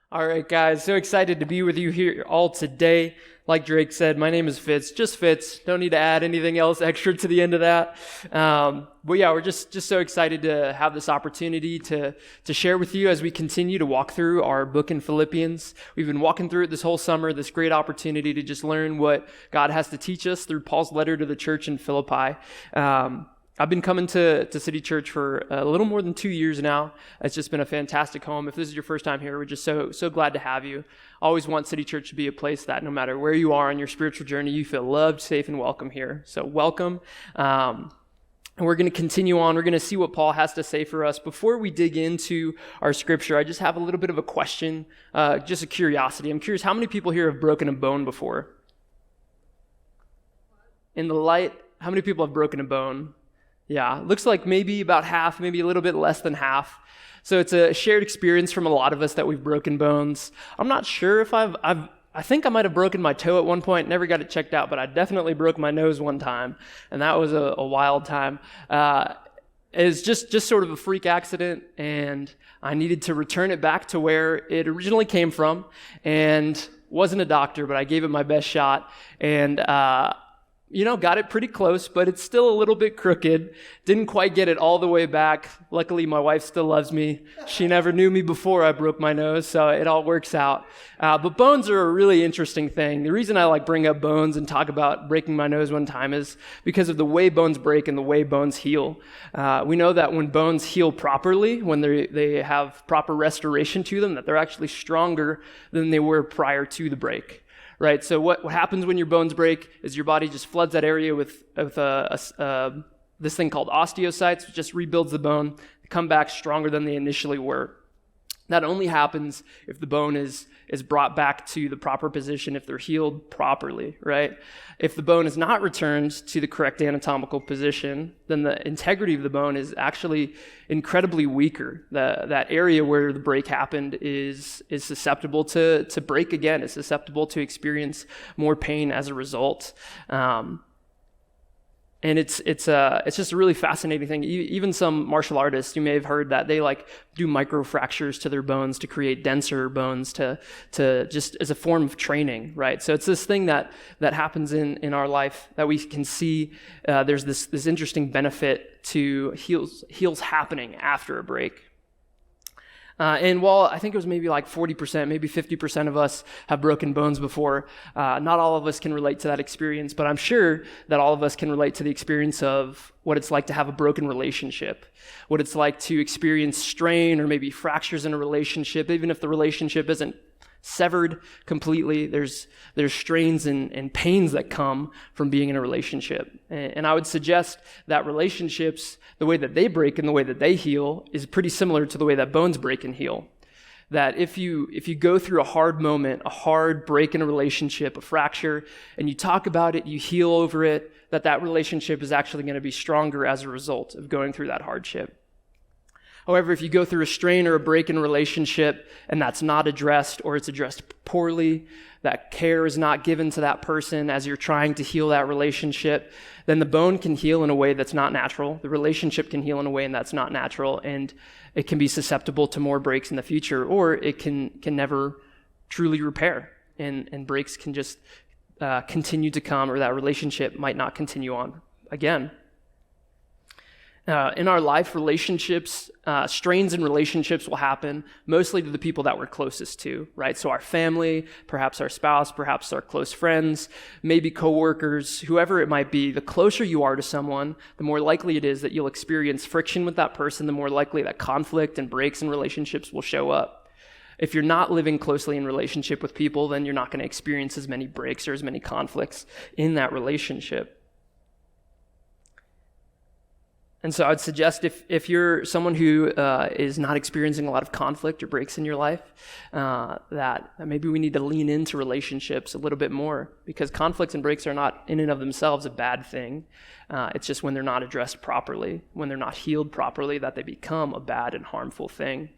All right, guys, so excited to be with you here all today. Like Drake said, my name is Fitz, just Fitz. Don't need to add anything else extra to the end of that. But yeah, we're just so excited to have this opportunity to share with you as we continue to walk through our book in Philippians. We've been walking through it this whole summer, this great opportunity to just learn what God has to teach us through Paul's letter to the church in Philippi. I've been coming to City Church for a little more than 2 years now. It's just been a fantastic home. If this is your first time here, we're just so glad to have you. Always want City Church to be a place that no matter where you are on your spiritual journey, you feel loved, safe, and welcome here. So welcome. And we're going to continue on. We're going to see what Paul has to say for us. Before we dig into our scripture, I just have a little bit of a question, just a curiosity. I'm curious, how many people here have broken a bone before? In the light, how many people have broken a bone? Yeah, looks like maybe about half, maybe a little bit less than half. So it's a shared experience from a lot of us that we've broken bones. I'm not sure if I think I might have broken my toe at one point, never got it checked out, but I definitely broke my nose one time, and that was a wild time. It's just sort of a freak accident, and I needed to return it back to where it originally came from, and wasn't a doctor, but I gave it my best shot, and got it pretty close, but it's still a little bit crooked. Didn't quite get it all the way back. Luckily, my wife still loves me. She never knew me before I broke my nose, so it all works out. But bones are a really interesting thing. The reason I bring up bones and talk about breaking my nose one time is because of the way bones break and the way bones heal. We know that when bones heal properly, when they have proper restoration to them, that they're actually stronger than they were prior to the break. Right, so what happens when your bones break is your body just floods that area with this thing called osteocytes, which just rebuilds the bone, come back stronger than they initially were. That only happens if the bone is brought back to the proper position, if they're healed properly, right? If the bone is not returned to the correct anatomical position, then the integrity of the bone is actually incredibly weaker. That area where the break happened is susceptible to break again. It's susceptible to experience more pain as a result. And it's just a really fascinating thing. Even some martial artists, you may have heard that they do micro fractures to their bones to create denser bones to just as a form of training, right? So it's this thing that happens in our life that we can see. There's this interesting benefit to heals happening after a break. And while I think it was maybe 40%, maybe 50% of us have broken bones before, not all of us can relate to that experience, but I'm sure that all of us can relate to the experience of what it's like to have a broken relationship, what it's like to experience strain or maybe fractures in a relationship, even if the relationship isn't severed completely. There's strains and pains that come from being in a relationship. And I would suggest that relationships, the way that they break and the way that they heal, is pretty similar to the way that bones break and heal. That if you go through a hard moment, a hard break in a relationship, a fracture, and you talk about it, you heal over it, that relationship is actually going to be stronger as a result of going through that hardship. However, if you go through a strain or a break in a relationship and that's not addressed, or it's addressed poorly, that care is not given to that person as you're trying to heal that relationship, then the bone can heal in a way that's not natural. The relationship can heal in a way that's not natural, and it can be susceptible to more breaks in the future, or it can never truly repair, and breaks can just continue to come, or that relationship might not continue on again. In our life, relationships, strains in relationships will happen mostly to the people that we're closest to, right? So our family, perhaps our spouse, perhaps our close friends, maybe coworkers, whoever it might be. The closer you are to someone, the more likely it is that you'll experience friction with that person, the more likely that conflict and breaks in relationships will show up. If you're not living closely in relationship with people, then you're not going to experience as many breaks or as many conflicts in that relationship. And so I'd suggest if you're someone who is not experiencing a lot of conflict or breaks in your life, that maybe we need to lean into relationships a little bit more, because conflicts and breaks are not in and of themselves a bad thing. It's just when they're not addressed properly, when they're not healed properly, that they become a bad and harmful thing.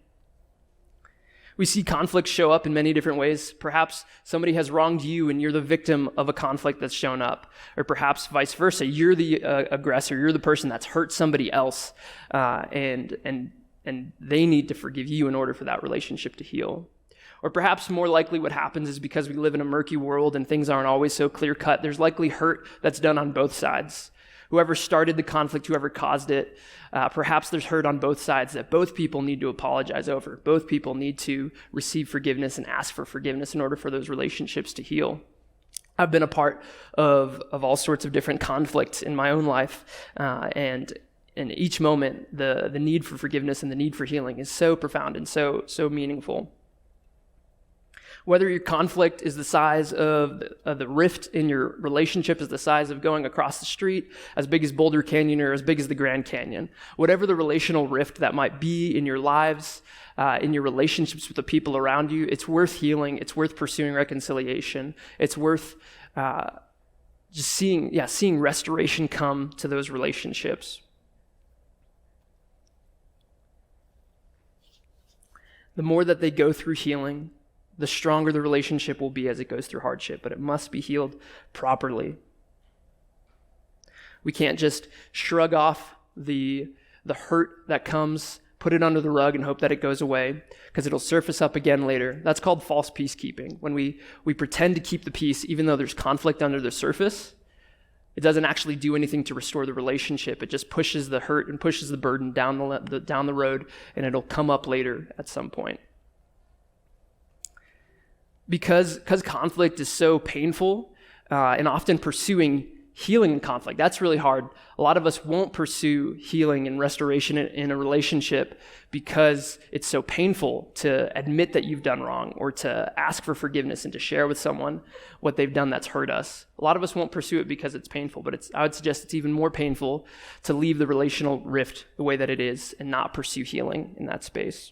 We see conflicts show up in many different ways. Perhaps somebody has wronged you and you're the victim of a conflict that's shown up. Or perhaps vice versa, you're the aggressor, you're the person that's hurt somebody else, and they need to forgive you in order for that relationship to heal. Or perhaps more likely what happens is because we live in a murky world and things aren't always so clear-cut, there's likely hurt that's done on both sides. Whoever started the conflict, whoever caused it, perhaps there's hurt on both sides that both people need to apologize over. Both people need to receive forgiveness and ask for forgiveness in order for those relationships to heal. I've been a part of all sorts of different conflicts in my own life, and in each moment, the need for forgiveness and the need for healing is so profound and so meaningful. Whether your conflict is the size of the rift in your relationship, is the size of going across the street, as big as Boulder Canyon or as big as the Grand Canyon, whatever the relational rift that might be in your lives, in your relationships with the people around you, it's worth healing. It's worth pursuing reconciliation. It's worth just seeing restoration come to those relationships. The more that they go through healing, the stronger the relationship will be as it goes through hardship, but it must be healed properly. We can't just shrug off the hurt that comes, put it under the rug and hope that it goes away, because it'll surface up again later. That's called false peacekeeping. When we pretend to keep the peace even though there's conflict under the surface, it doesn't actually do anything to restore the relationship. It just pushes the hurt and pushes the burden down the road, and it'll come up later at some point. Because conflict is so painful, and often pursuing healing in conflict, that's really hard. A lot of us won't pursue healing and restoration in a relationship because it's so painful to admit that you've done wrong or to ask for forgiveness and to share with someone what they've done that's hurt us. A lot of us won't pursue it because it's painful, but I would suggest it's even more painful to leave the relational rift the way that it is and not pursue healing in that space.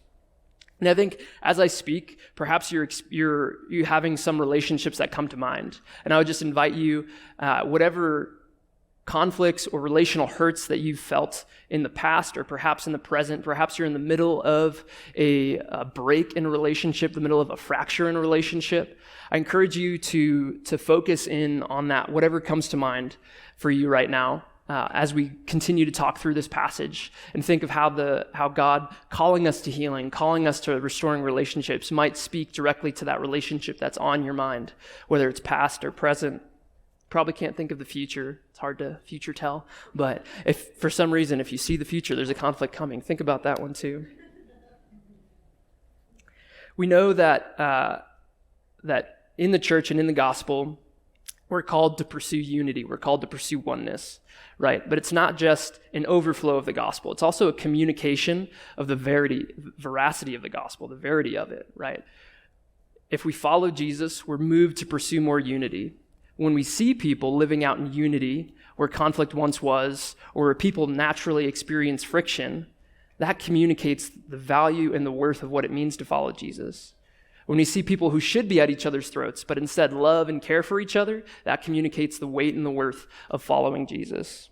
And I think as I speak, perhaps you're having some relationships that come to mind. And I would just invite you, whatever conflicts or relational hurts that you've felt in the past or perhaps in the present, perhaps you're in the middle of a break in a relationship, the middle of a fracture in a relationship, I encourage you to focus in on that, whatever comes to mind for you right now. As we continue to talk through this passage and think of how God calling us to healing, calling us to restoring relationships might speak directly to that relationship that's on your mind, whether it's past or present. Probably can't think of the future. It's hard to future tell. But if for some reason, if you see the future, there's a conflict coming, think about that one too. We know that in the church and in the gospel, we're called to pursue unity. We're called to pursue oneness, right? But it's not just an overflow of the gospel. It's also a communication of the veracity of the gospel, the verity of it, right? If we follow Jesus, we're moved to pursue more unity. When we see people living out in unity where conflict once was, or where people naturally experience friction, that communicates the value and the worth of what it means to follow Jesus. When we see people who should be at each other's throats, but instead love and care for each other, that communicates the weight and the worth of following Jesus.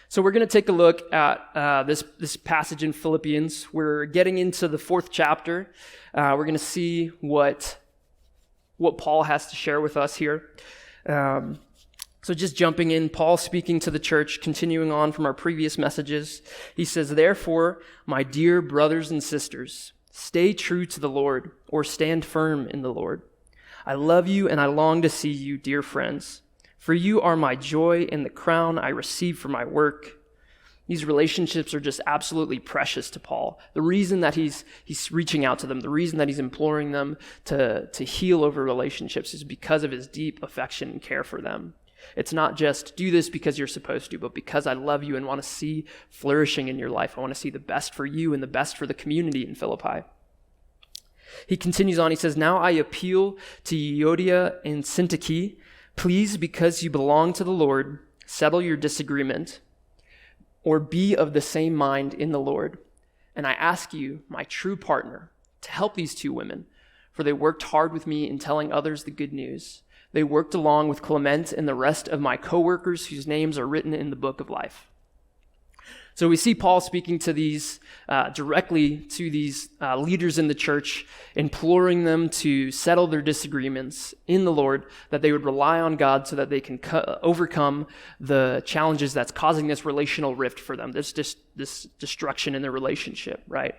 So we're going to take a look at this passage in Philippians. We're getting into the 4th chapter. We're going to see what Paul has to share with us here. So just jumping in, Paul speaking to the church, continuing on from our previous messages. He says, "Therefore, my dear brothers and sisters, stay true to the Lord, or stand firm in the Lord. I love you and I long to see you, dear friends, for you are my joy and the crown I receive for my work." These relationships are just absolutely precious to Paul. The reason that he's reaching out to them, the reason that he's imploring them to heal over relationships is because of his deep affection and care for them. It's not just do this because you're supposed to, but because I love you and want to see flourishing in your life. I want to see the best for you and the best for the community in Philippi. He continues on, he says, "Now I appeal to Euodia and Syntyche. Please, because you belong to the Lord, settle your disagreement, or be of the same mind in the Lord. And I ask you, my true partner, to help these 2 women, for they worked hard with me in telling others the good news. They worked along with Clement and the rest of my co-workers whose names are written in the book of life." So we see Paul speaking to these directly to these leaders in the church, imploring them to settle their disagreements in the Lord, that they would rely on God so that they can overcome the challenges that's causing this relational rift for them, this destruction in their relationship, right?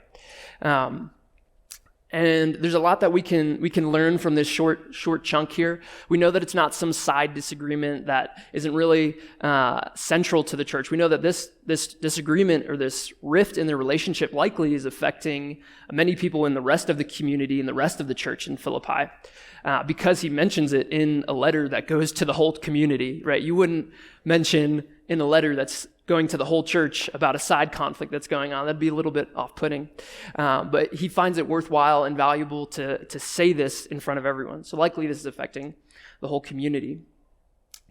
And there's a lot that we can learn from this short chunk here. We know that it's not some side disagreement that isn't really central to the church. We know that this disagreement or this rift in their relationship likely is affecting many people in the rest of the community and the rest of the church in Philippi, because he mentions it in a letter that goes to the whole community, right? You wouldn't mention in a letter that's going to the whole church about a side conflict that's going on. That'd be a little bit off-putting. But he finds it worthwhile and valuable to say this in front of everyone. So likely this is affecting the whole community.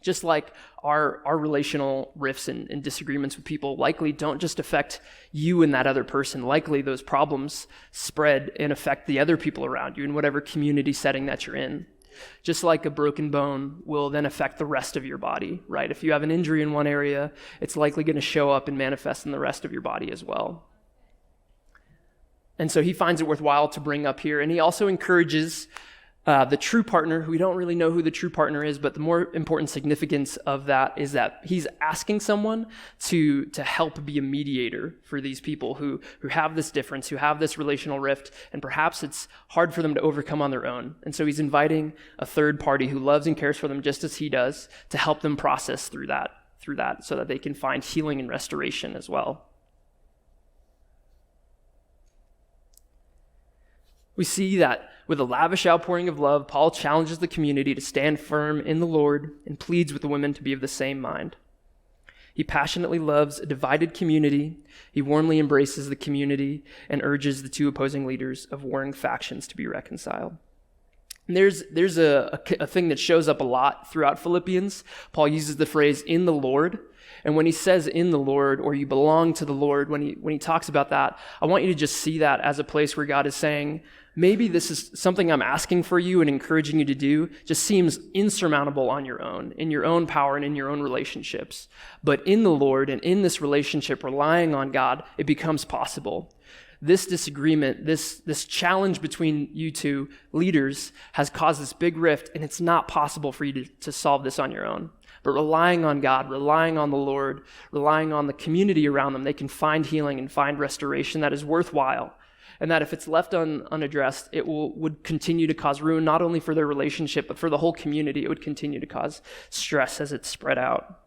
Just like our relational rifts and disagreements with people likely don't just affect you and that other person. Likely those problems spread and affect the other people around you in whatever community setting that you're in. Just like a broken bone will then affect the rest of your body, right? If you have an injury in one area, it's likely going to show up and manifest in the rest of your body as well. And so he finds it worthwhile to bring up here. And he also encourages the true partner, who we don't really know who the true partner is, but the more important significance of that is that he's asking someone to help be a mediator for these people who have this difference, who have this relational rift, and perhaps it's hard for them to overcome on their own. And so he's inviting a third party who loves and cares for them just as he does to help them process through that so that they can find healing and restoration as well. We see that with a lavish outpouring of love, Paul challenges the community to stand firm in the Lord and pleads with the women to be of the same mind. He passionately loves a divided community. He warmly embraces the community and urges the two opposing leaders of warring factions to be reconciled. And there's a thing that shows up a lot throughout Philippians. Paul uses the phrase "in the Lord." And when he says "in the Lord" or "you belong to the Lord," when he talks about that, I want you to just see that as a place where God is saying, maybe this is something I'm asking for you and encouraging you to do, just seems insurmountable on your own, in your own power and in your own relationships. But in the Lord and in this relationship, relying on God, it becomes possible. This disagreement, this challenge between you two leaders has caused this big rift, and it's not possible for you to solve this on your own. But relying on God, relying on the Lord, relying on the community around them, they can find healing and find restoration that is worthwhile. And that if it's left unaddressed, it would continue to cause ruin, not only for their relationship, but for the whole community. It would continue to cause stress as it's spread out.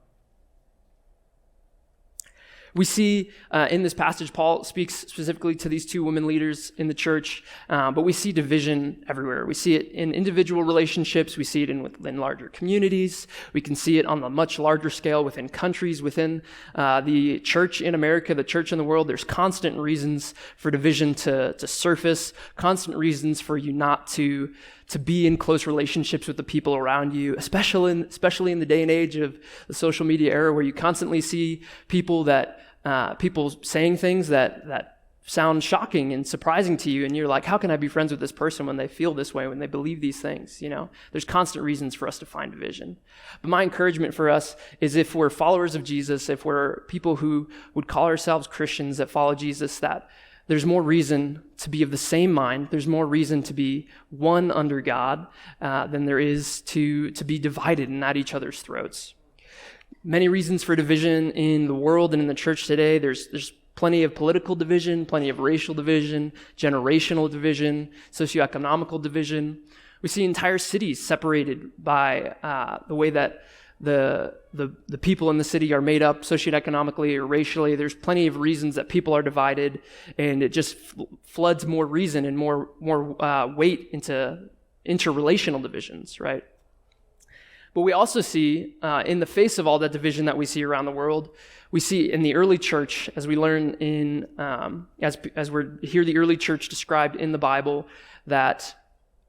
We see in this passage, Paul speaks specifically to these two women leaders in the church, but we see division everywhere. We see it in individual relationships. We see it in larger communities. We can see it on a much larger scale within countries, within the church in America, the church in the world. There's constant reasons for division to surface, constant reasons for you not to be in close relationships with the people around you, especially in the day and age of the social media era, where you constantly see people saying things that sound shocking and surprising to you, and you're like, how can I be friends with this person when they feel this way, when they believe these things? There's constant reasons for us to find division. But my encouragement for us is, if we're followers of Jesus, if we're people who would call ourselves Christians that follow Jesus, that there's more reason to be of the same mind. There's more reason to be one under God than there is to be divided and at each other's throats. Many reasons for division in the world and in the church today. There's plenty of political division, plenty of racial division, generational division, socioeconomical division. We see entire cities separated by the way that the people in the city are made up socioeconomically or racially. There's plenty of reasons that people are divided, and it just floods more reason and more weight into interrelational divisions, right? But we also see, in the face of all that division that we see around the world, we see in the early church, as we learn as we hear the early church described in the Bible, that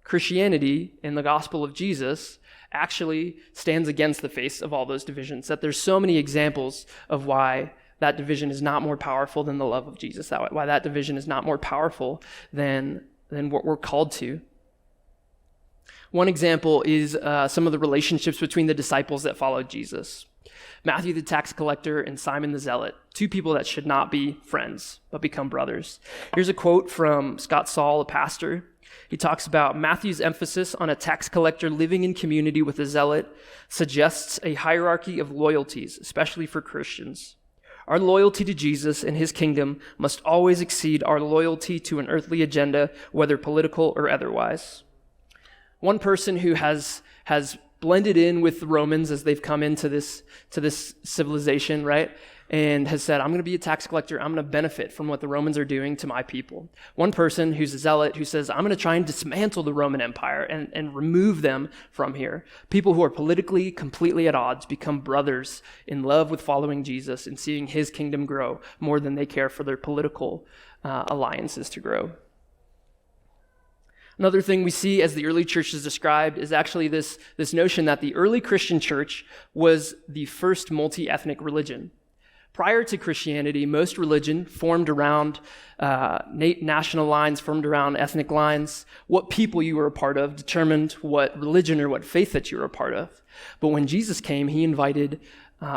Christianity in the gospel of Jesus actually stands against the face of all those divisions, that there's so many examples of why that division is not more powerful than the love of Jesus, why that division is not more powerful than what we're called to. One example is some of the relationships between the disciples that followed Jesus. Matthew the tax collector and Simon the zealot, two people that should not be friends, but become brothers. Here's a quote from Scott Saul, a pastor. He talks about Matthew's emphasis on a tax collector living in community with a zealot suggests a hierarchy of loyalties, especially for Christians. Our loyalty to Jesus and his kingdom must always exceed our loyalty to an earthly agenda, whether political or otherwise. One person who has blended in with the Romans as they've come into this civilization, right? And has said, I'm going to be a tax collector. I'm going to benefit from what the Romans are doing to my people. One person who's a zealot who says, I'm going to try and dismantle the Roman Empire and remove them from here. People who are politically completely at odds become brothers in love with following Jesus and seeing his kingdom grow more than they care for their political alliances to grow. Another thing we see as the early church is described is actually this notion that the early Christian church was the first multi-ethnic religion. Prior to Christianity, most religion formed around national lines, formed around ethnic lines. What people you were a part of determined what religion or what faith that you were a part of. But when Jesus came, he invited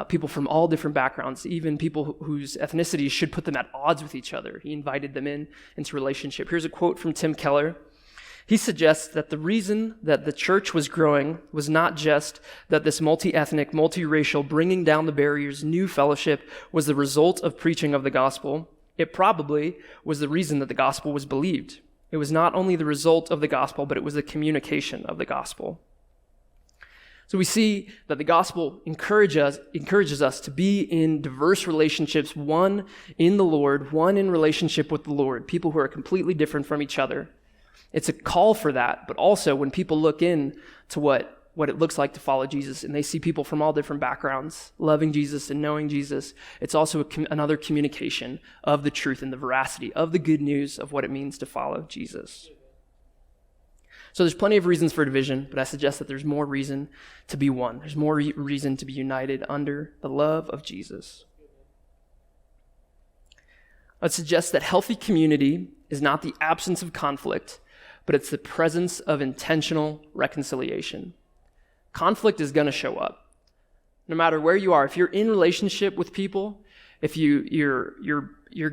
people from all different backgrounds, even people whose ethnicities should put them at odds with each other. He invited them into relationship. Here's a quote from Tim Keller. He suggests that the reason that the church was growing was not just that this multi-ethnic, multiracial, bringing down the barriers, new fellowship was the result of preaching of the gospel. It probably was the reason that the gospel was believed. It was not only the result of the gospel, but it was the communication of the gospel. So we see that the gospel encourages us to be in diverse relationships, one in the Lord, one in relationship with the Lord, people who are completely different from each other. It's a call for that, but also when people look in to what it looks like to follow Jesus and they see people from all different backgrounds loving Jesus and knowing Jesus, it's also another communication of the truth and the veracity of the good news of what it means to follow Jesus. So there's plenty of reasons for division, but I suggest that there's more reason to be one. There's more reason to be united under the love of Jesus. I'd suggest that healthy community is not the absence of conflict, but it's the presence of intentional reconciliation. Conflict is going to show up. No matter where you are, if you're in relationship with people, if you're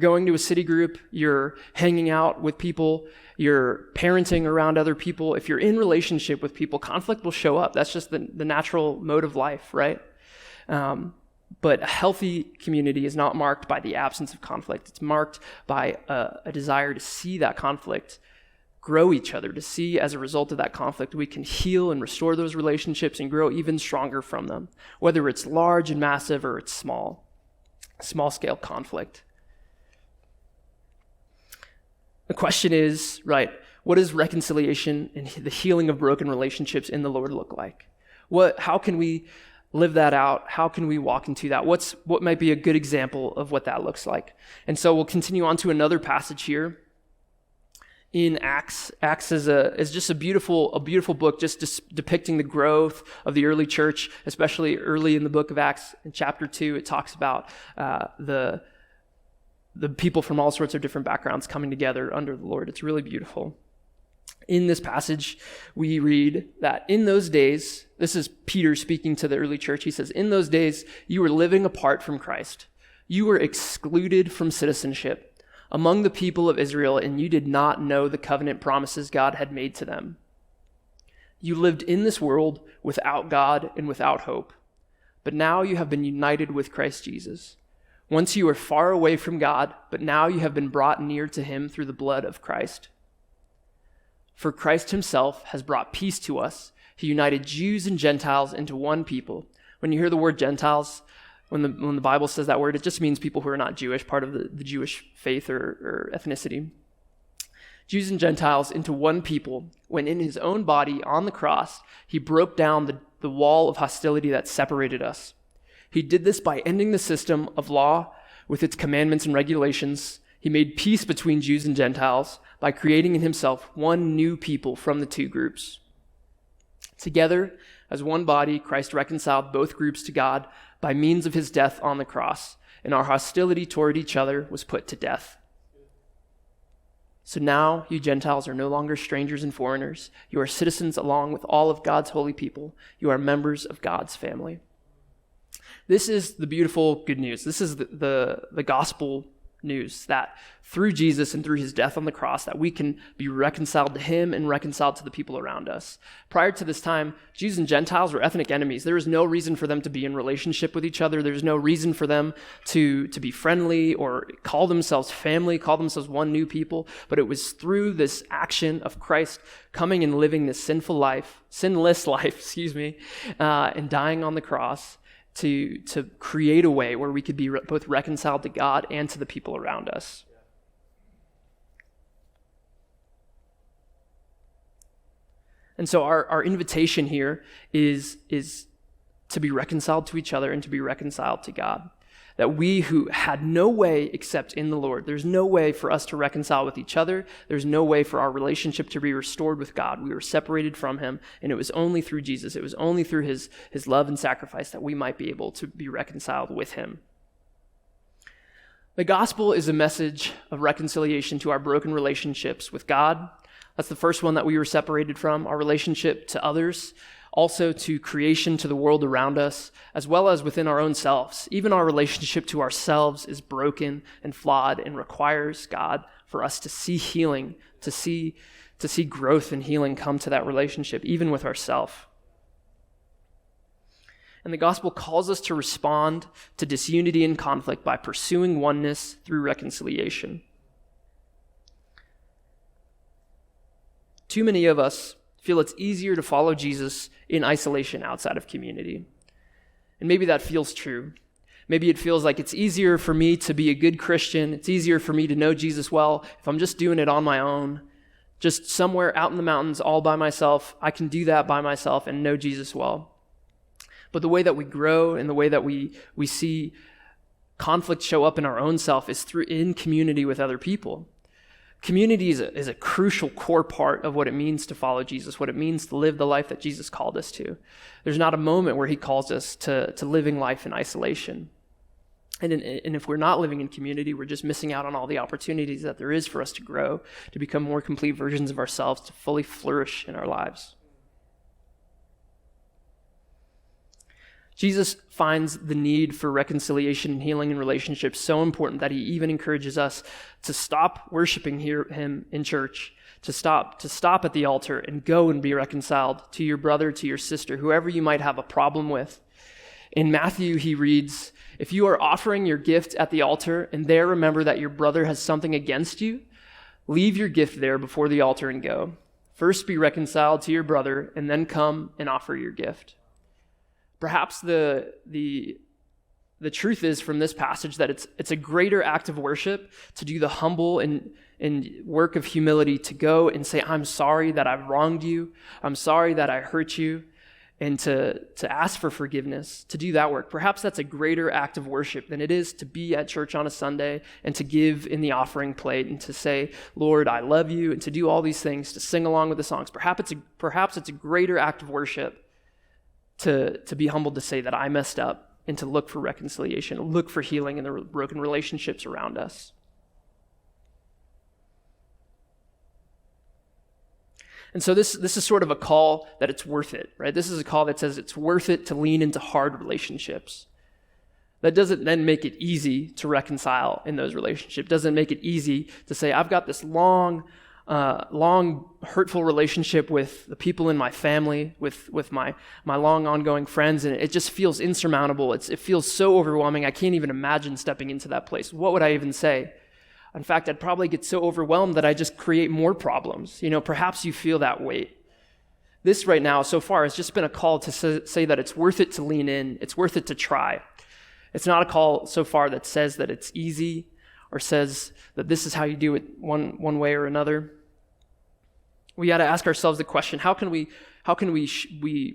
going to a city group, you're hanging out with people, you're parenting around other people, if you're in relationship with people, conflict will show up. That's just the natural mode of life, right? But a healthy community is not marked by the absence of conflict. It's marked by a desire to see that conflict grow each other, to see as a result of that conflict, we can heal and restore those relationships and grow even stronger from them, whether it's large and massive or it's small scale conflict. The question is, right, what does reconciliation and the healing of broken relationships in the Lord look like? How can we live that out? How can we walk into that? What might be a good example of what that looks like? And so we'll continue on to another passage here in Acts. Acts is just a beautiful book, just depicting the growth of the early church, especially early in the book of Acts. In chapter 2, it talks about the people from all sorts of different backgrounds coming together under the Lord. It's really beautiful. In this passage, we read that in those days, this is Peter speaking to the early church. He says, in those days, you were living apart from Christ. You were excluded from citizenship among the people of Israel, and you did not know the covenant promises God had made to them. You lived in this world without God and without hope. But now you have been united with Christ Jesus. Once you were far away from God, but now you have been brought near to him through the blood of Christ. For Christ himself has brought peace to us. He united Jews and Gentiles into one people. When you hear the word Gentiles, when the Bible says that word, it just means people who are not Jewish, part of the Jewish faith or ethnicity. Jews and Gentiles into one people, when in his own body on the cross, he broke down the wall of hostility that separated us. He did this by ending the system of law with its commandments and regulations. He made peace between Jews and Gentiles by creating in himself one new people from the two groups. Together, as one body, Christ reconciled both groups to God by means of his death on the cross, and our hostility toward each other was put to death. So now you Gentiles are no longer strangers and foreigners. You are citizens along with all of God's holy people. You are members of God's family. This is the beautiful good news. This is the gospel news, that through Jesus and through his death on the cross, that we can be reconciled to him and reconciled to the people around us. Prior to this time, Jews and Gentiles were ethnic enemies. There was no reason for them to be in relationship with each other. There's no reason for them to be friendly or call themselves family, call themselves one new people. But it was through this action of Christ coming and living this sinless life, and dying on the cross to create a way where we could be both reconciled to God and to the people around us. And so our invitation here is to be reconciled to each other and to be reconciled to God. That we who had no way except in the Lord, there's no way for us to reconcile with each other. There's no way for our relationship to be restored with God. We were separated from him, and it was only through Jesus. It was only through his love and sacrifice that we might be able to be reconciled with him. The gospel is a message of reconciliation to our broken relationships with God. That's the first one that we were separated from, our relationship to others, also to creation, to the world around us, as well as within our own selves. Even our relationship to ourselves is broken and flawed and requires God for us to see healing, to see growth and healing come to that relationship, even with ourselves. And the gospel calls us to respond to disunity and conflict by pursuing oneness through reconciliation. Too many of us feel it's easier to follow Jesus in isolation outside of community. And maybe that feels true. Maybe it feels like it's easier for me to be a good Christian. It's easier for me to know Jesus well if I'm just doing it on my own, just somewhere out in the mountains all by myself. I can do that by myself and know Jesus well. But the way that we grow and the way that we see conflict show up in our own self is through in community with other people. Community is a crucial core part of what it means to follow Jesus, what it means to live the life that Jesus called us to. There's not a moment where he calls us to living life in isolation. And if we're not living in community, we're just missing out on all the opportunities that there is for us to grow, to become more complete versions of ourselves, to fully flourish in our lives. Jesus finds the need for reconciliation and healing in relationships so important that he even encourages us to stop worshiping him in church, to stop at the altar and go and be reconciled to your brother, to your sister, whoever you might have a problem with. In Matthew, he reads, "If you are offering your gift at the altar and there remember that your brother has something against you, leave your gift there before the altar and go. First be reconciled to your brother and then come and offer your gift." Perhaps the truth is from this passage that it's a greater act of worship to do the humble and work of humility, to go and say, "I'm sorry that I've wronged you. I'm sorry that I hurt you," and to ask for forgiveness, to do that work. Perhaps that's a greater act of worship than it is to be at church on a Sunday and to give in the offering plate and to say, "Lord, I love you," and to do all these things, to sing along with the songs. Perhaps it's a greater act of worship to be humbled, to say that I messed up, and to look for reconciliation, look for healing in the broken relationships around us. And so this is sort of a call that it's worth it, right? This is a call that says it's worth it to lean into hard relationships. That doesn't then make it easy to reconcile in those relationships. Doesn't make it easy to say, I've got this long hurtful relationship with the people in my family, with my long ongoing friends, and it just feels insurmountable. It feels so overwhelming. I can't even imagine stepping into that place. What would I even say? In fact, I'd probably get so overwhelmed that I just create more problems. Perhaps you feel that weight. This right now, so far, has just been a call to say that it's worth it to lean in. It's worth it to try. It's not a call so far that says that it's easy or says that this is how you do it one way or another. We got to ask ourselves the question, how can we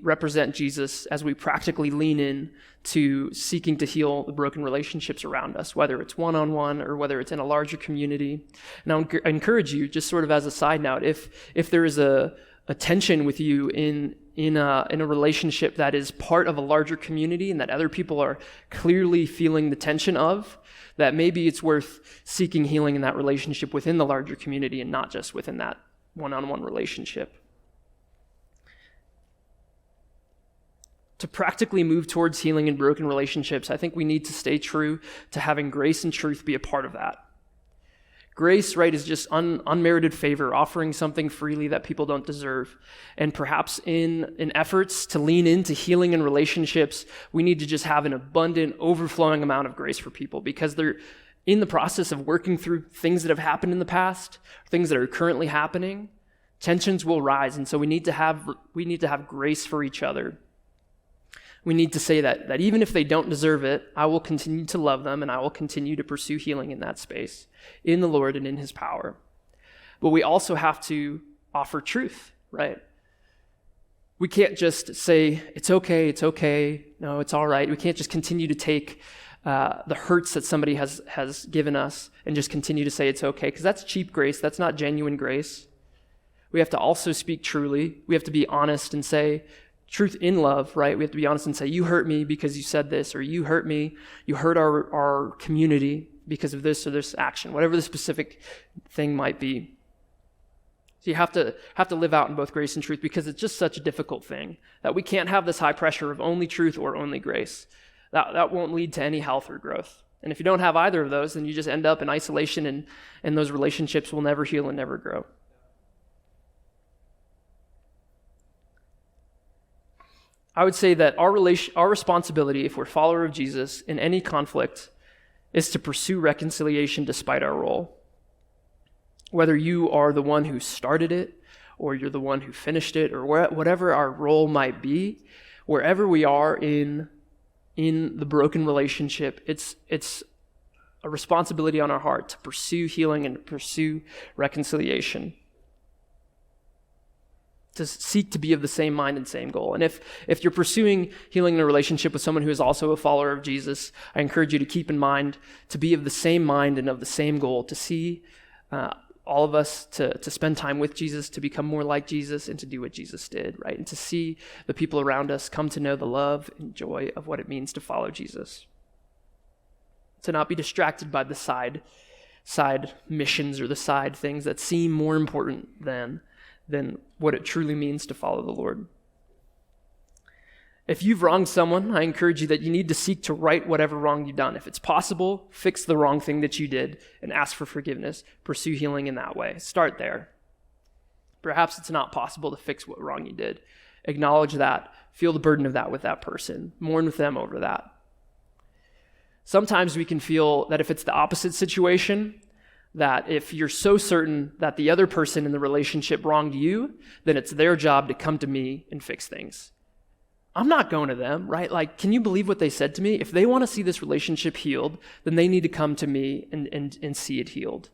represent Jesus as we practically lean in to seeking to heal the broken relationships around us, whether it's one-on-one or whether it's in a larger community? And I encourage you, just sort of as a side note, if there is a tension with you in a relationship that is part of a larger community and that other people are clearly feeling the tension of, that maybe it's worth seeking healing in that relationship within the larger community and not just within that one-on-one relationship. To practically move towards healing in broken relationships, I think we need to stay true to having grace and truth be a part of that. Grace, right, is just unmerited favor, offering something freely that people don't deserve. And perhaps in efforts to lean into healing in relationships, we need to just have an abundant, overflowing amount of grace for people because they're in the process of working through things that have happened in the past, things that are currently happening. Tensions will rise, and so we need to have grace for each other. We need to say that even if they don't deserve it, I will continue to love them and I will continue to pursue healing in that space, in the Lord and in his power. But we also have to offer truth, right? We can't just say, it's okay, no, it's all right. We can't just continue to take the hurts that somebody has given us and just continue to say it's okay, because that's cheap grace, that's not genuine grace. We have to also speak truly. We have to be honest and say, truth in love, right? We have to be honest and say, you hurt me because you said this, or you hurt me, you hurt our community because of this or this action, whatever the specific thing might be. So you have to live out in both grace and truth because it's just such a difficult thing that we can't have this high pressure of only truth or only grace. That won't lead to any health or growth. And if you don't have either of those, then you just end up in isolation and those relationships will never heal and never grow. I would say that our responsibility, if we're a follower of Jesus, in any conflict, is to pursue reconciliation despite our role. Whether you are the one who started it, or you're the one who finished it, or whatever our role might be, wherever we are in the broken relationship, it's a responsibility on our heart to pursue healing and to pursue reconciliation, to seek to be of the same mind and same goal. And if you're pursuing healing in a relationship with someone who is also a follower of Jesus, I encourage you to keep in mind to be of the same mind and of the same goal, to see all of us to spend time with Jesus, to become more like Jesus, and to do what Jesus did, right? And to see the people around us come to know the love and joy of what it means to follow Jesus. To not be distracted by the side missions or the side things that seem more important than what it truly means to follow the Lord. If you've wronged someone, I encourage you that you need to seek to right whatever wrong you've done. If it's possible, fix the wrong thing that you did and ask for forgiveness. Pursue healing in that way. Start there. Perhaps it's not possible to fix what wrong you did. Acknowledge that. Feel the burden of that with that person. Mourn with them over that. Sometimes we can feel that if it's the opposite situation, that if you're so certain that the other person in the relationship wronged you, then it's their job to come to me and fix things. I'm not going to them, right? Like, can you believe what they said to me? If they want to see this relationship healed, then they need to come to me and see it healed.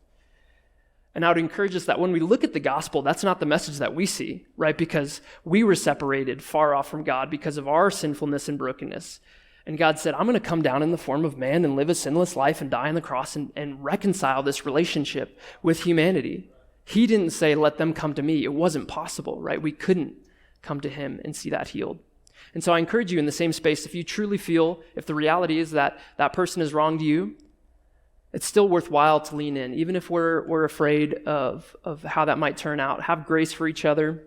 And I would encourage us that when we look at the gospel, that's not the message that we see, right? Because we were separated far off from God because of our sinfulness and brokenness. And God said, I'm going to come down in the form of man and live a sinless life and die on the cross and reconcile this relationship with humanity. He didn't say, let them come to me. It wasn't possible, right? We couldn't come to him and see that healed. And so I encourage you in the same space, if you truly feel, if the reality is that that person has wronged you, it's still worthwhile to lean in, even if we're afraid of how that might turn out. Have grace for each other.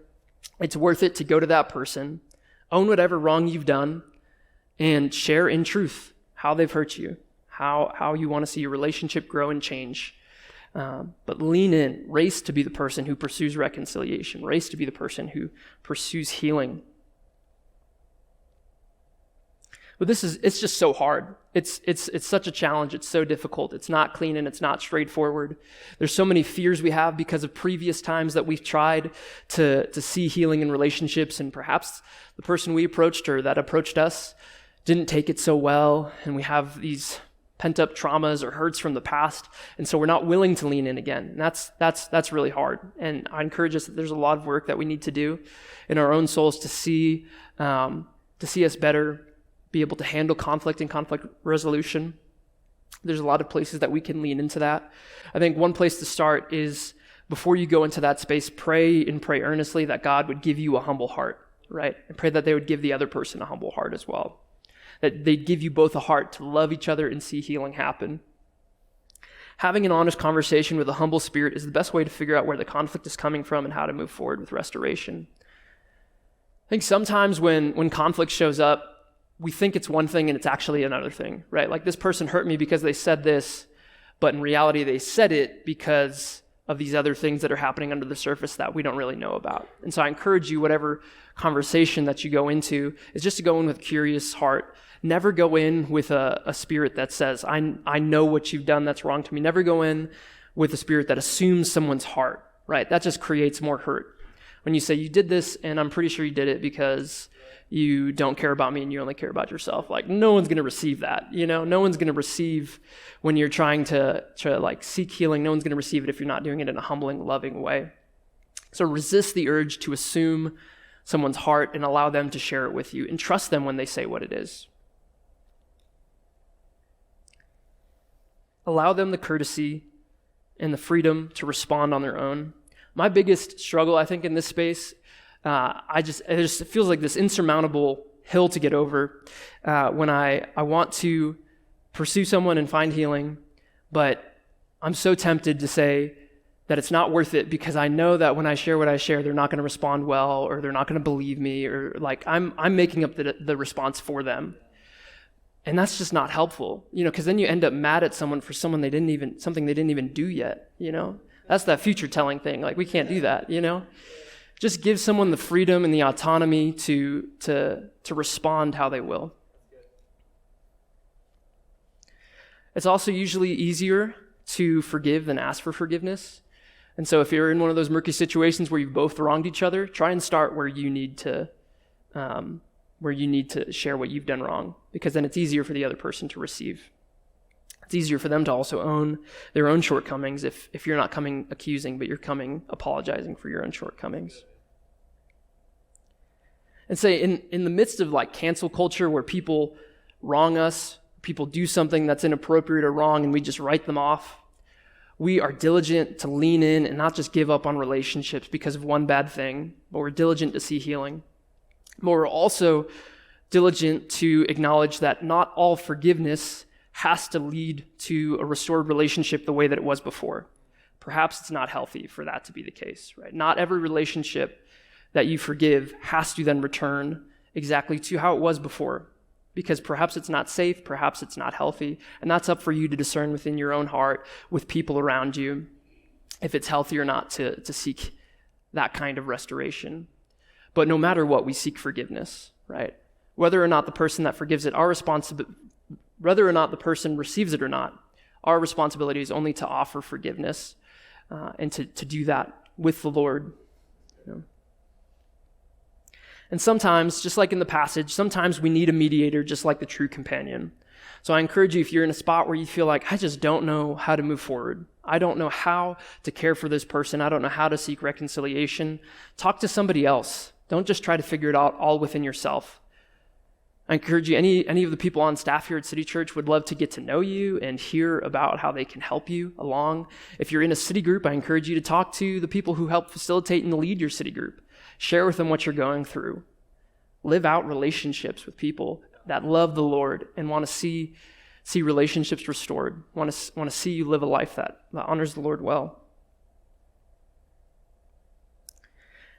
It's worth it to go to that person, own whatever wrong you've done, and share in truth how they've hurt you, how you want to see your relationship grow and change. But lean in, race to be the person who pursues reconciliation, race to be the person who pursues healing. But it's just so hard. It's such a challenge. It's so difficult. It's not clean and it's not straightforward. There's so many fears we have because of previous times that we've tried to see healing in relationships, and perhaps the person we approached or that approached us didn't take it so well, and we have these pent-up traumas or hurts from the past, and so we're not willing to lean in again. And that's really hard. And I encourage us that there's a lot of work that we need to do in our own souls to see us better, be able to handle conflict and conflict resolution. There's a lot of places that we can lean into that. I think one place to start is, before you go into that space, pray earnestly that God would give you a humble heart, right? And pray that they would give the other person a humble heart as well. That they'd give you both a heart to love each other and see healing happen. Having an honest conversation with a humble spirit is the best way to figure out where the conflict is coming from and how to move forward with restoration. I think sometimes when conflict shows up, we think it's one thing and it's actually another thing, right? Like, this person hurt me because they said this, but in reality they said it because of these other things that are happening under the surface that we don't really know about. And so I encourage you, whatever conversation that you go into, is just to go in with a curious heart. Never go in with a spirit that says, I know what you've done that's wrong to me. Never go in with a spirit that assumes someone's heart, right? That just creates more hurt. When you say, you did this, and I'm pretty sure you did it because you don't care about me and you only care about yourself. Like, no one's going to receive that, No one's going to receive when you're trying to like seek healing. No one's going to receive it if you're not doing it in a humbling, loving way. So resist the urge to assume someone's heart and allow them to share it with you, and trust them when they say what it is. Allow them the courtesy and the freedom to respond on their own. My biggest struggle, I think, in this space, it just feels like this insurmountable hill to get over when I want to pursue someone and find healing, but I'm so tempted to say that it's not worth it because I know that when I share what I share, they're not going to respond well, or they're not going to believe me, or like I'm making up the response for them. And that's just not helpful, because then you end up mad at someone for something they didn't even do yet, That's that future telling thing. Like, we can't do that, Just give someone the freedom and the autonomy to respond how they will. It's also usually easier to forgive than ask for forgiveness. And so if you're in one of those murky situations where you've both wronged each other, try and start where you need to share what you've done wrong, because then it's easier for the other person to receive. It's easier for them to also own their own shortcomings if you're not coming accusing, but you're coming apologizing for your own shortcomings. And say in the midst of like cancel culture where people wrong us, people do something that's inappropriate or wrong, and we just write them off, we are diligent to lean in and not just give up on relationships because of one bad thing, but we're diligent to see healing. But we're also diligent to acknowledge that not all forgiveness has to lead to a restored relationship the way that it was before. Perhaps it's not healthy for that to be the case, right? Not every relationship that you forgive has to then return exactly to how it was before, because perhaps it's not safe, perhaps it's not healthy, and that's up for you to discern within your own heart with people around you if it's healthy or not to seek that kind of restoration. But no matter what, we seek forgiveness, right? Whether or not the person that forgives it, whether or not the person receives it or not, our responsibility is only to offer forgiveness and to do that with the Lord. And sometimes, just like in the passage, sometimes we need a mediator just like the true companion. So I encourage you, if you're in a spot where you feel like, I just don't know how to move forward, I don't know how to care for this person, I don't know how to seek reconciliation, talk to somebody else. Don't just try to figure it out all within yourself. I encourage you, any of the people on staff here at City Church would love to get to know you and hear about how they can help you along. If you're in a city group, I encourage you to talk to the people who help facilitate and lead your city group. Share with them what you're going through. Live out relationships with people that love the Lord and want to see relationships restored, want to see you live a life that honors the Lord well.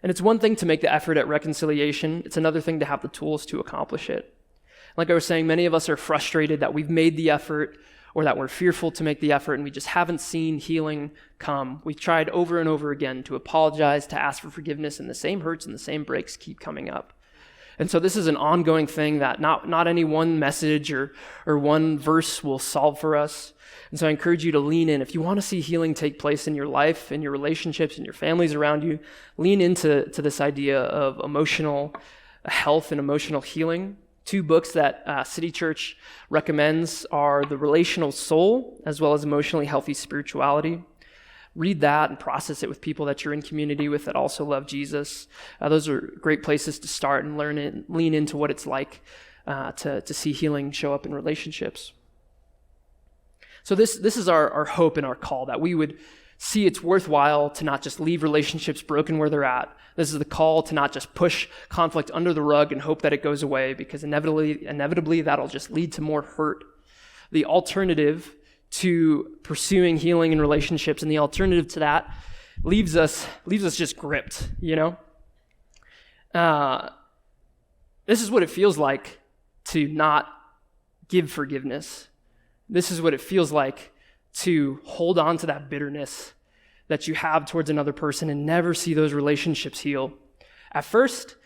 And it's one thing to make the effort at reconciliation. It's another thing to have the tools to accomplish it. Like I was saying, many of us are frustrated that we've made the effort or that we're fearful to make the effort and we just haven't seen healing come. We've tried over and over again to apologize, to ask for forgiveness, and the same hurts and the same breaks keep coming up. And so this is an ongoing thing that not any one message or one verse will solve for us. And so I encourage you to lean in. If you want to see healing take place in your life, in your relationships, in your families around you, lean into this idea of emotional health and emotional healing. 2 books that City Church recommends are The Relational Soul, as well as Emotionally Healthy Spirituality. Read that and process it with people that you're in community with that also love Jesus. Those are great places to start and lean into what it's like to see healing show up in relationships. So this is our hope and our call, that we would see it's worthwhile to not just leave relationships broken where they're at. This is the call to not just push conflict under the rug and hope that it goes away, because inevitably that'll just lead to more hurt. The alternative to pursuing healing in relationships, and the alternative to that leaves us just gripped, This is what it feels like to not give forgiveness. This is what it feels like to hold on to that bitterness that you have towards another person and never see those relationships heal. At first,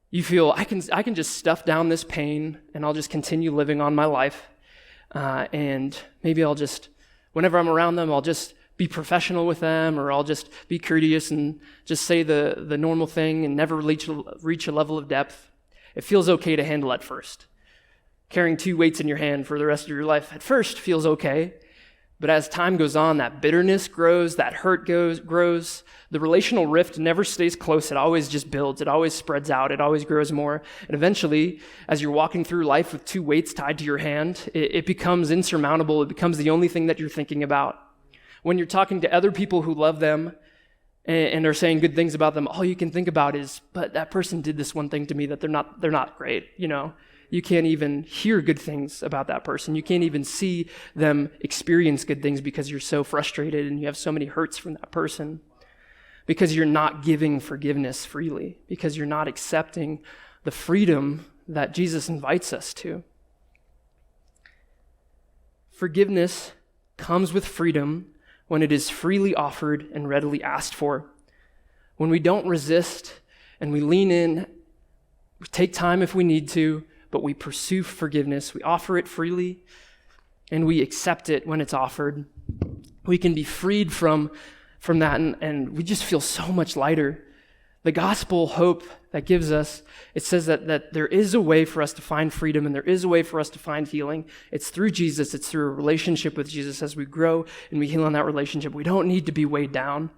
you feel, I can just stuff down this pain and I'll just continue living on my life. And maybe I'll just, whenever I'm around them, I'll just be professional with them, or I'll just be courteous and just say the normal thing and never reach a level of depth. It feels okay to handle at first. Carrying 2 weights in your hand for the rest of your life at first feels okay. But as time goes on, that bitterness grows, that hurt grows. The relational rift never stays close. It always just builds. It always spreads out. It always grows more. And eventually, as you're walking through life with 2 weights tied to your hand, it becomes insurmountable. It becomes the only thing that you're thinking about. When you're talking to other people who love them and are saying good things about them, all you can think about is, but that person did this one thing to me that they're not great, you know? You can't even hear good things about that person. You can't even see them experience good things because you're so frustrated and you have so many hurts from that person. Because you're not giving forgiveness freely. Because you're not accepting the freedom that Jesus invites us to. Forgiveness comes with freedom when it is freely offered and readily asked for. When we don't resist and we lean in, we take time if we need to, but we pursue forgiveness. We offer it freely and we accept it when it's offered. We can be freed from that and we just feel so much lighter. The gospel hope that gives us, it says that there is a way for us to find freedom and there is a way for us to find healing. It's through Jesus. It's through a relationship with Jesus. As we grow and we heal in that relationship, we don't need to be weighed down.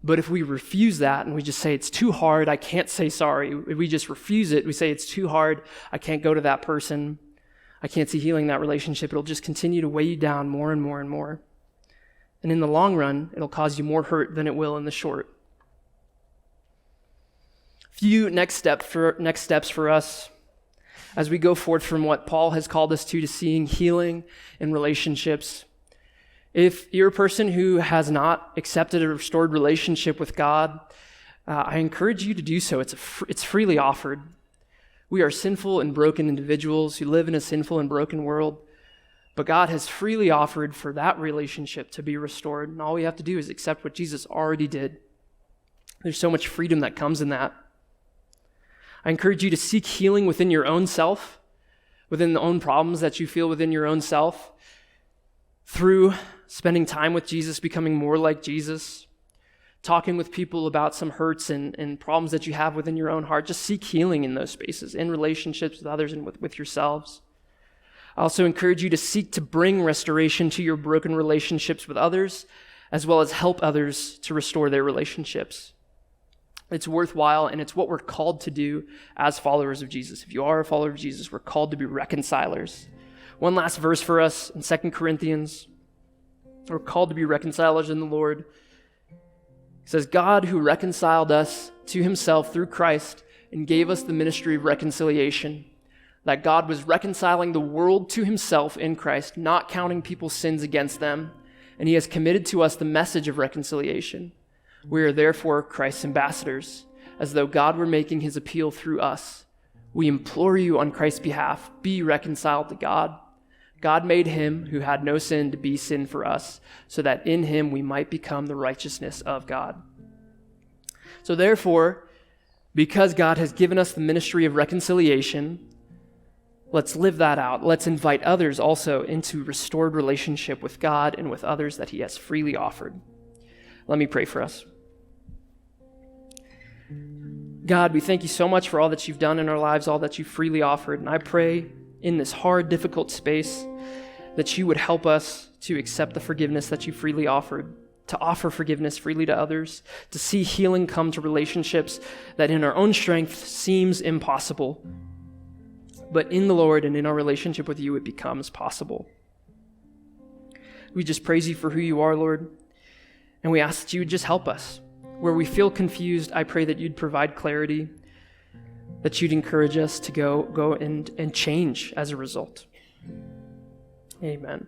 But if we refuse that and we just say it's too hard, I can't say sorry. If we just refuse it, we say it's too hard, I can't go to that person, I can't see healing in that relationship, it'll just continue to weigh you down more and more and more. And in the long run, it'll cause you more hurt than it will in the short. Few next steps for us as we go forth from what Paul has called us to seeing healing in relationships. If you're a person who has not accepted a restored relationship with God, I encourage you to do so. It's freely offered. We are sinful and broken individuals who live in a sinful and broken world, but God has freely offered for that relationship to be restored, and all we have to do is accept what Jesus already did. There's so much freedom that comes in that. I encourage you to seek healing within your own self, within the own problems that you feel within your own self, through spending time with Jesus, becoming more like Jesus, talking with people about some hurts and problems that you have within your own heart. Just seek healing in those spaces, in relationships with others and with yourselves. I also encourage you to seek to bring restoration to your broken relationships with others, as well as help others to restore their relationships. It's worthwhile, and it's what we're called to do as followers of Jesus. If you are a follower of Jesus, we're called to be reconcilers. One last verse for us in 2 Corinthians. We're called to be reconcilers in the Lord. It says, God who reconciled us to himself through Christ and gave us the ministry of reconciliation. That God was reconciling the world to himself in Christ, not counting people's sins against them. And he has committed to us the message of reconciliation. We are therefore Christ's ambassadors, as though God were making his appeal through us. We implore you on Christ's behalf, be reconciled to God. God made him who had no sin to be sin for us, so that in him we might become the righteousness of God. So therefore, because God has given us the ministry of reconciliation, let's live that out. Let's invite others also into restored relationship with God and with others that he has freely offered. Let me pray for us. God, we thank you so much for all that you've done in our lives, all that you freely offered. And I pray in this hard, difficult space that you would help us to accept the forgiveness that you freely offered, to offer forgiveness freely to others, to see healing come to relationships that in our own strength seems impossible. But in the Lord and in our relationship with you, it becomes possible. We just praise you for who you are, Lord. And we ask that you would just help us. Where we feel confused, I pray that you'd provide clarity, that you'd encourage us to go and change as a result. Amen.